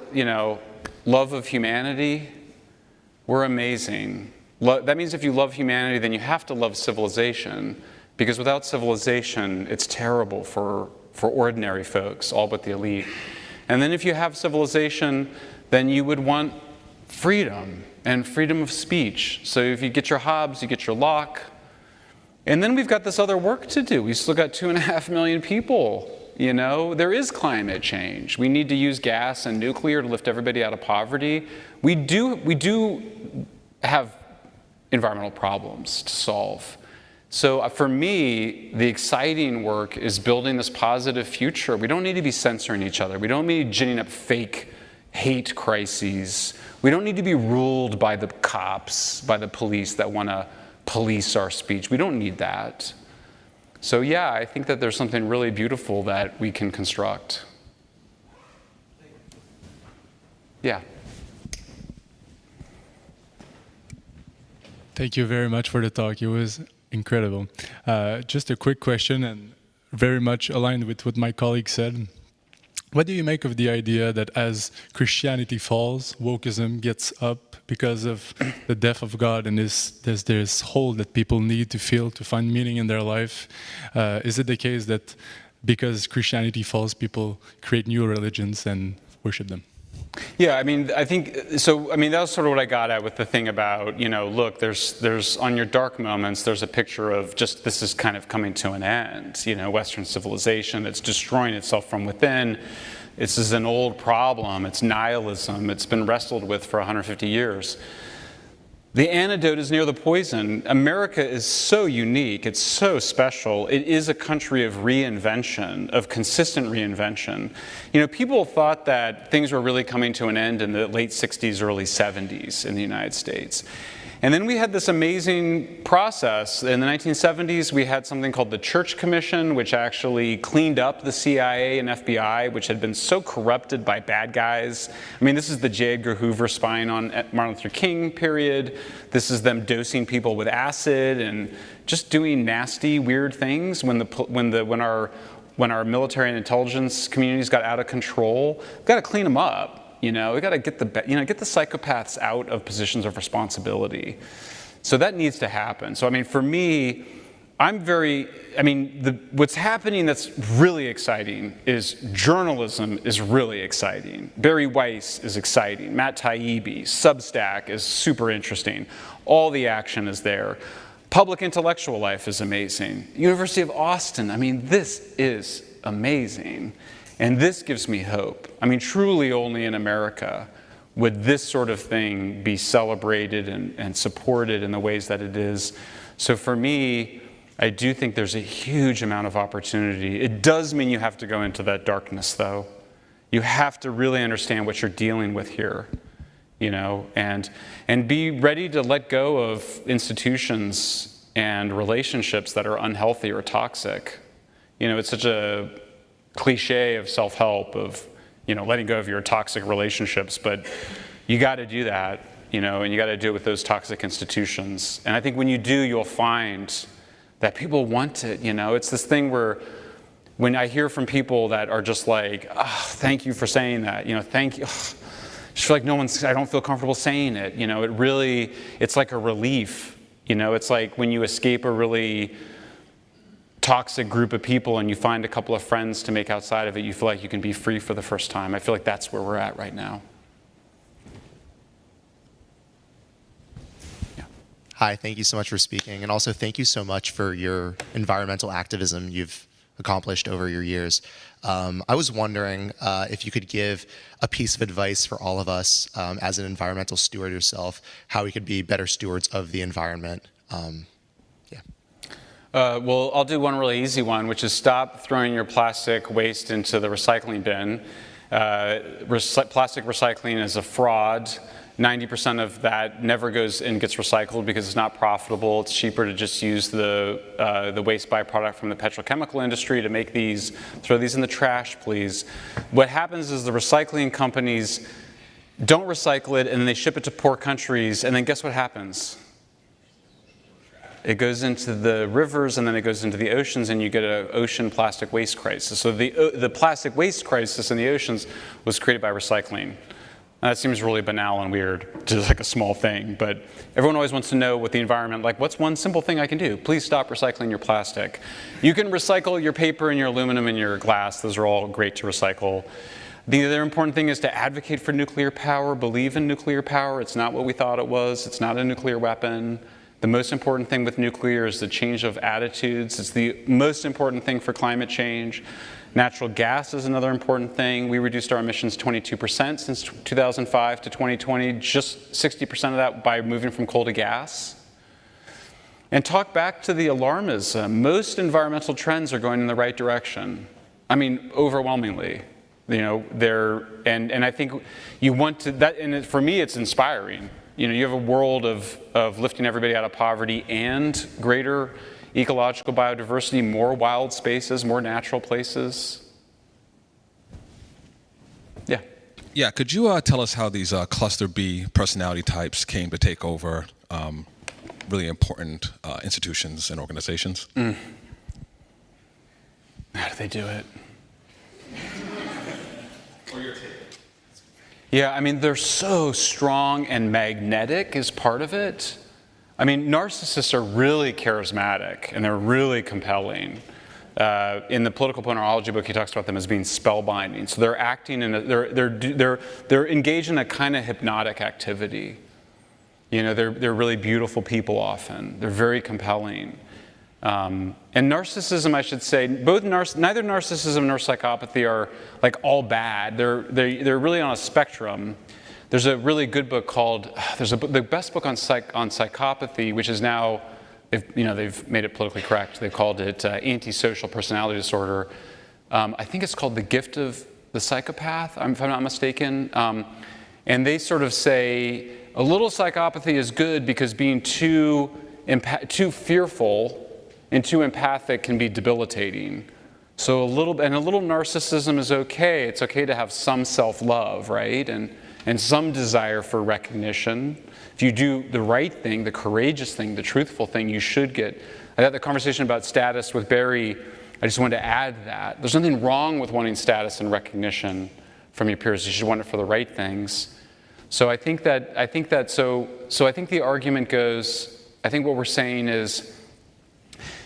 love of humanity. We're amazing. That means if you love humanity, then you have to love civilization, because without civilization, it's terrible for ordinary folks, all but the elite. And then if you have civilization, then you would want freedom and freedom of speech. So if you get your Hobbes, you get your Locke. And then we've got this other work to do. We've still got 2.5 million people. There is climate change. We need to use gas and nuclear to lift everybody out of poverty. We do have environmental problems to solve. So for me, the exciting work is building this positive future. We don't need to be censoring each other. We don't need ginning up fake hate crises. We don't need to be ruled by the cops, by the police that want to police our speech. We don't need that. So yeah, I think that there's something really beautiful that we can construct. Yeah. Thank you very much for the talk. It was incredible. Just a quick question, and very much aligned with what my colleague said. What do you make of the idea that as Christianity falls, wokeism gets up because of the death of God, and there's this hole that people need to fill to find meaning in their life? Is it the case that because Christianity falls, people create new religions and worship them? Yeah, I mean, I think, so, I mean, that was sort of what I got at with the thing about, you know, look, there's on your dark moments, there's a picture of just this is kind of coming to an end, you know, Western civilization, it's destroying itself from within. This is an old problem, it's nihilism, it's been wrestled with for 150 years. The antidote is near the poison. America is so unique, it's so special. It is a country of reinvention, of consistent reinvention. You know, people thought that things were really coming to an end in the late 60s, early 70s in the United States. And then we had this amazing process. In the 1970s, we had something called the Church Commission, which actually cleaned up the CIA and FBI, which had been so corrupted by bad guys. I mean, this is the J. Edgar Hoover spying on Martin Luther King period. This is them dosing people with acid and just doing nasty, weird things when our military and intelligence communities got out of control. We've got to clean them up. You know, we got to get the psychopaths out of positions of responsibility. So that needs to happen. So I mean, for me, what's happening that's really exciting is journalism is really exciting. Barry Weiss is exciting. Matt Taibbi, Substack is super interesting. All the action is there. Public intellectual life is amazing. University of Austin, I mean, this is amazing. And this gives me hope. I mean, truly only in America would this sort of thing be celebrated and supported in the ways that it is. So for me, I do think there's a huge amount of opportunity. It does mean you have to go into that darkness, though. You have to really understand what you're dealing with here, you know, and be ready to let go of institutions and relationships that are unhealthy or toxic. You know, it's such a cliche of self-help of, you know, letting go of your toxic relationships, but you got to do that, you know, and you got to do it with those toxic institutions. And I think when you do, you'll find that people want it, you know. It's this thing where when I hear from people that are just like, oh, thank you for saying that, you know, thank you. Oh, I just feel like I don't feel comfortable saying it, you know. It's like a relief, you know. It's like when you escape a really toxic group of people and you find a couple of friends to make outside of it, you feel like you can be free for the first time. I feel like that's where we're at right now. Yeah. Hi, thank you so much for speaking, and also thank you so much for your environmental activism you've accomplished over your years. I was wondering if you could give a piece of advice for all of us as an environmental steward yourself, how we could be better stewards of the environment. Well, I'll do one really easy one, which is stop throwing your plastic waste into the recycling bin. Plastic recycling is a fraud. 90% of that never goes and gets recycled because it's not profitable. It's cheaper to just use the waste byproduct from the petrochemical industry to make these. Throw these in the trash, please. What happens is the recycling companies don't recycle it, and then they ship it to poor countries, and then guess what happens? It goes into the rivers, and then it goes into the oceans, and you get an ocean plastic waste crisis. So the plastic waste crisis in the oceans was created by recycling. Now, that seems really banal and weird, just like a small thing, but everyone always wants to know what the environment, like, what's one simple thing I can do? Please stop recycling your plastic. You can recycle your paper and your aluminum and your glass. Those are all great to recycle. The other important thing is to advocate for nuclear power, believe in nuclear power. It's not what we thought it was. It's not a nuclear weapon. The most important thing with nuclear is the change of attitudes. It's the most important thing for climate change. Natural gas is another important thing. We reduced our emissions 22% since 2005 to 2020, just 60% of that by moving from coal to gas. And talk back to the alarmism. Most environmental trends are going in the right direction. I mean, overwhelmingly. You know, and I think you want to, and for me it's inspiring. You know, you have a world of lifting everybody out of poverty and greater ecological biodiversity, more wild spaces, more natural places. Yeah. Yeah, could you tell us how these cluster B personality types came to take over really important institutions and organizations? How do they do it? Yeah, I mean, they're so strong and magnetic is part of it. I mean, narcissists are really charismatic and they're really compelling. In the political ponerology book, he talks about them as being spellbinding. So they're acting in they're engaged in a kind of hypnotic activity. You know, they're really beautiful people often. They're very compelling. And narcissism, I should say, neither narcissism nor psychopathy are like all bad. They're really on a spectrum. There's a really good book called, the best book on psychopathy, which is now, they've made it politically correct. They've called it antisocial personality disorder. I think it's called The Gift of the Psychopath, if I'm not mistaken. And they sort of say a little psychopathy is good because being too fearful and too empathic can be debilitating. So a little narcissism is okay. It's okay to have some self-love, right? And some desire for recognition. If you do the right thing, the courageous thing, the truthful thing, you should get. I had the conversation about status with Barry. I just wanted to add that. There's nothing wrong with wanting status and recognition from your peers. You should want it for the right things. So I think the argument goes, I think what we're saying is,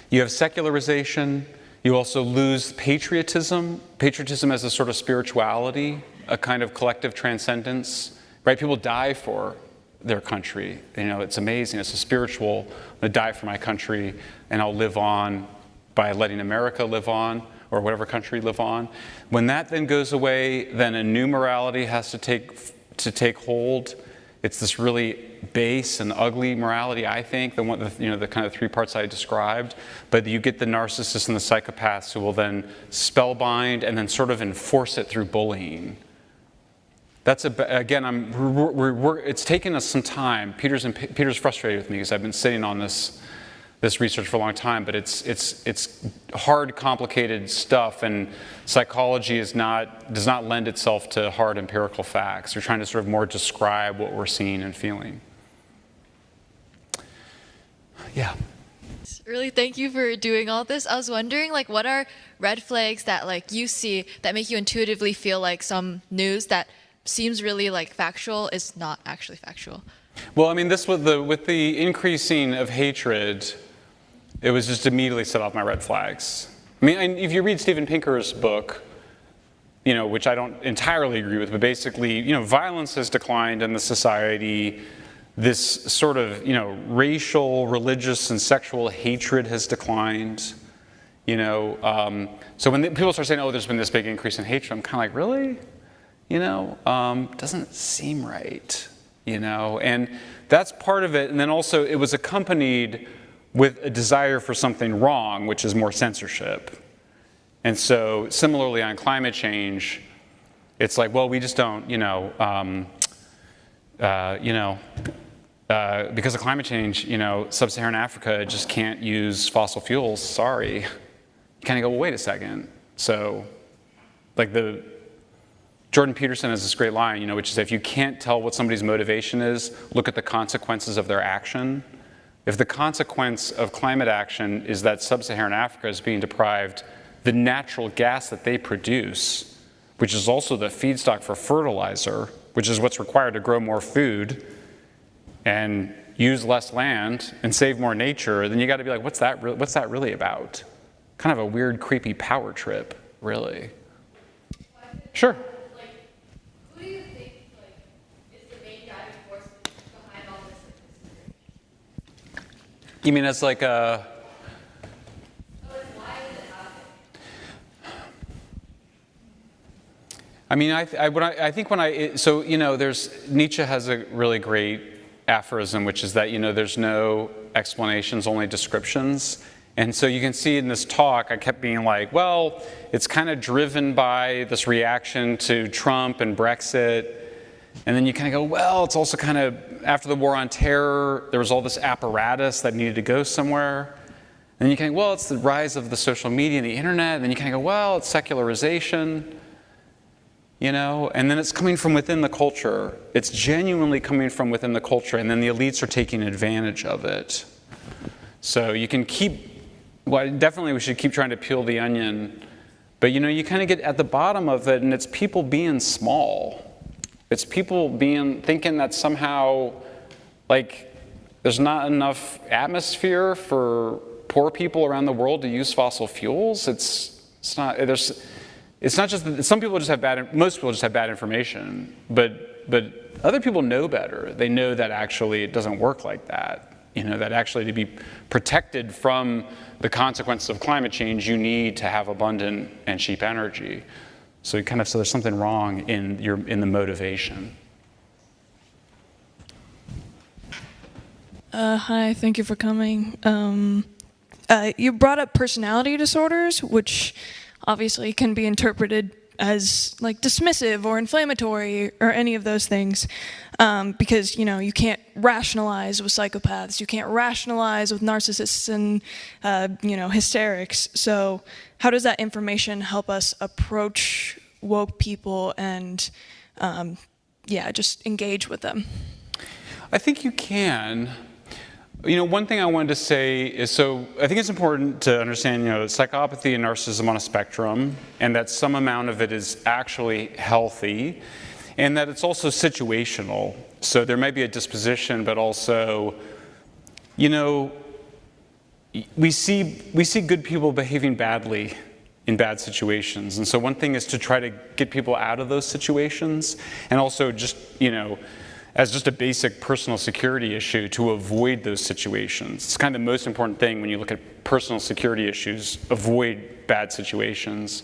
you have secularization, you also lose patriotism as a sort of spirituality, a kind of collective transcendence, right? People die for their country. You know, it's amazing, it's a spiritual, I'm gonna die for my country and I'll live on by letting America live on, or whatever country live on. When that then goes away, then a new morality has to take hold. It's this really base and ugly morality, I think, the kind of three parts I described. But you get the narcissists and the psychopaths who will then spellbind and then sort of enforce it through bullying. That's again, it's taken us some time. Peter's frustrated with me because I've been sitting on this research for a long time, but it's hard, complicated stuff, and psychology does not lend itself to hard empirical facts. We're trying to sort of more describe what we're seeing and feeling. Yeah. Really, thank you for doing all this. I was wondering, like, what are red flags that, like, you see that make you intuitively feel like some news that seems really, like, factual is not actually factual? Well, I mean, with the increasing of hatred, it was just immediately set off my red flags. I mean, if you read Steven Pinker's book, you know, which I don't entirely agree with, but basically, you know, violence has declined in the society. This sort of, you know, racial, religious, and sexual hatred has declined. You know, so when people start saying, "Oh, there's been this big increase in hatred," I'm kind of like, "Really?" You know, doesn't seem right. You know, and that's part of it. And then also, it was accompanied with a desire for something wrong, which is more censorship. And so, similarly on climate change, it's like, well, we just don't, because of climate change, you know, sub-Saharan Africa just can't use fossil fuels. Sorry. You kind of go, well, wait a second. So, like Jordan Peterson has this great line, you know, which is, if you can't tell what somebody's motivation is, look at the consequences of their action. If the consequence of climate action is that sub-Saharan Africa is being deprived the natural gas that they produce, which is also the feedstock for fertilizer, which is what's required to grow more food and use less land and save more nature, then you got to be like, what's that really about? Kind of a weird, creepy power trip, really. Sure. Who do you think is the main driving force behind all this? You mean as like a... Why did it happen? I mean, so, you know, Nietzsche has a really great aphorism, which is that, you know, there's no explanations, only descriptions. And so you can see in this talk, I kept being like, well, it's kind of driven by this reaction to Trump and Brexit. And then you kind of go, well, it's also kind of, after the war on terror, there was all this apparatus that needed to go somewhere. And then you kind of, well, it's the rise of the social media and the internet. And then you kind of go, well, it's secularization. You know, and then it's coming from within the culture. It's genuinely coming from within the culture, and then the elites are taking advantage of it. So you can keep, well, definitely we should keep trying to peel the onion, but you know, you kind of get at the bottom of it, and it's people being small. It's people thinking that somehow, like, there's not enough atmosphere for poor people around the world to use fossil fuels. It's not just that some people just have most people just have bad information, but other people know better. They know that actually it doesn't work like that. You know, that actually to be protected from the consequences of climate change, you need to have abundant and cheap energy. So there's something wrong in the motivation. Hi, thank you for coming. You brought up personality disorders, which obviously can be interpreted as like dismissive or inflammatory or any of those things, because you can't rationalize with psychopaths, you can't rationalize with narcissists and hysterics. So how does that information help us approach woke people and just engage with them? I think you can. One thing I wanted to say is, so I think it's important to understand, psychopathy and narcissism on a spectrum, and that some amount of it is actually healthy, and that it's also situational. So there may be a disposition, but also, we see good people behaving badly in bad situations. And so one thing is to try to get people out of those situations, and also just, as just a basic personal security issue, to avoid those situations. It's kind of the most important thing when you look at personal security issues: avoid bad situations.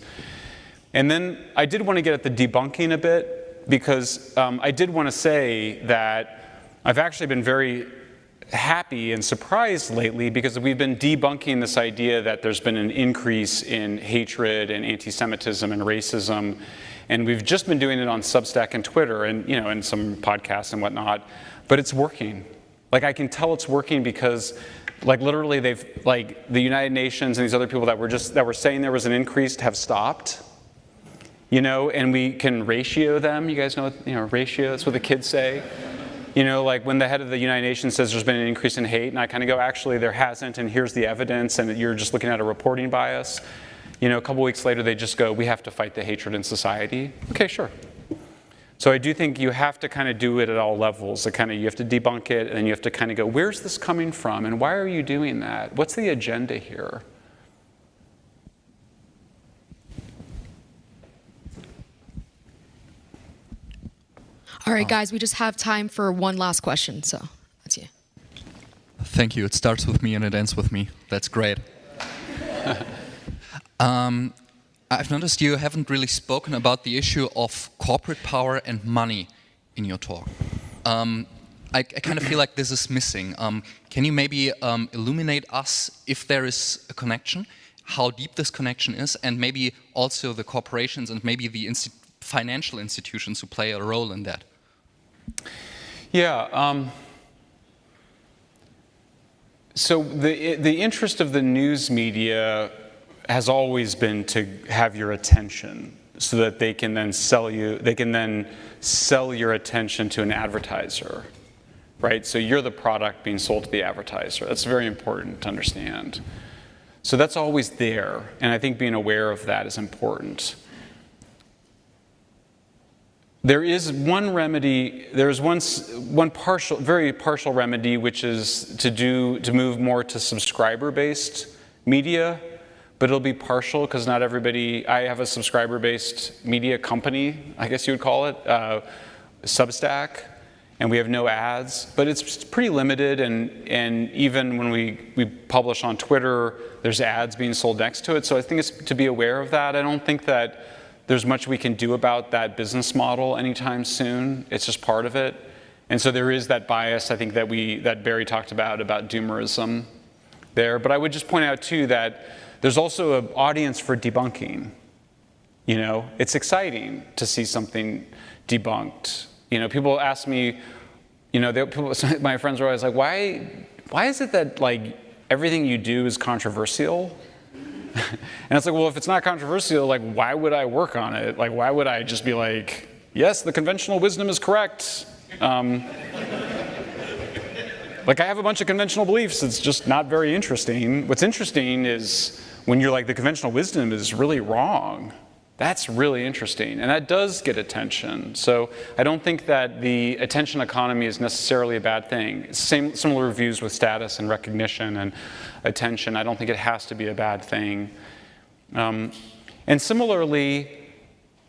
And then I did want to get at the debunking a bit, because I did want to say that I've actually been very happy and surprised lately, because we've been debunking this idea that there's been an increase in hatred and anti-Semitism and racism. And we've just been doing it on Substack and Twitter and, and some podcasts and whatnot. But it's working. Like, I can tell it's working because, like, literally the United Nations and these other people that were saying there was an increase have stopped. And we can ratio them. You guys know, ratio, that's what the kids say. Like when the head of the United Nations says there's been an increase in hate, and I kind of go, actually, there hasn't, and here's the evidence, and you're just looking at a reporting bias. A couple weeks later, they just go, we have to fight the hatred in society. Okay, sure. So I do think you have to kind of do it at all levels. You have to debunk it, and then you have to kind of go, where's this coming from, and why are you doing that? What's the agenda here? All right, guys, we just have time for one last question, so that's you. Thank you. It starts with me and it ends with me. That's great. I've noticed you haven't really spoken about the issue of corporate power and money in your talk. I kind of feel like this is missing. Can you maybe illuminate us if there is a connection, how deep this connection is, and maybe also the corporations and maybe the financial institutions who play a role in that? Yeah. So the interest of the news media has always been to have your attention, so that they can then sell your attention to an advertiser, right? So you're the product being sold to the advertiser. That's very important to understand. So that's always there, and I think being aware of that is important. There is one remedy, there's one very partial remedy, which is to move more to subscriber-based media. But it'll be partial, because not everybody, I have a subscriber-based media company, I guess you would call it, Substack, and we have no ads, but it's pretty limited, and even when we publish on Twitter, there's ads being sold next to it, so I think it's to be aware of that. I don't think that there's much we can do about that business model anytime soon. It's just part of it, And so there is that bias, I think, that Barry talked about doomerism there. But I would just point out, too, that there's also an audience for debunking. You know, it's exciting to see something debunked. You know, people ask me, you know, my friends are always like, why is it that, like, everything you do is controversial? And it's like, well, if it's not controversial, like, why would I work on it? Like, why would I just be like, yes, the conventional wisdom is correct? Like, I have a bunch of conventional beliefs. It's just not very interesting. What's interesting is when you're like, the conventional wisdom is really wrong. That's really interesting, and that does get attention. So I don't think that the attention economy is necessarily a bad thing. Similar views with status and recognition and attention. I don't think it has to be a bad thing. And similarly,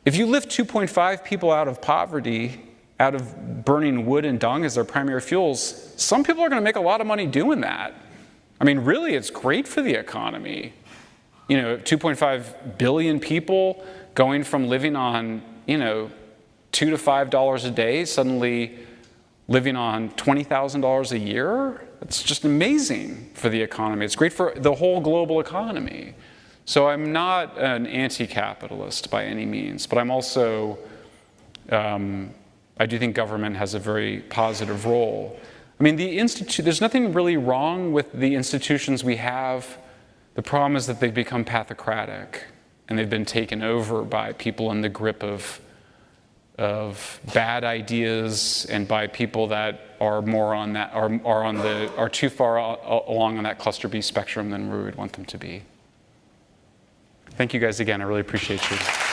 if you lift 2.5 people out of poverty, out of burning wood and dung as their primary fuels, some people are going to make a lot of money doing that. I mean, really, it's great for the economy. You know, 2.5 billion people going from living on, you know, $2 to $5 a day, suddenly living on $20,000 a year. It's just amazing for the economy. It's great for the whole global economy. So I'm not an anti-capitalist by any means, but I'm also, I do think government has a very positive role. I mean, there's nothing really wrong with the institutions we have. The problem is that they've become pathocratic, and they've been taken over by people in the grip of bad ideas and by people that are more on that are too far along on that cluster B spectrum than we would want them to be. Thank you guys again. I really appreciate you.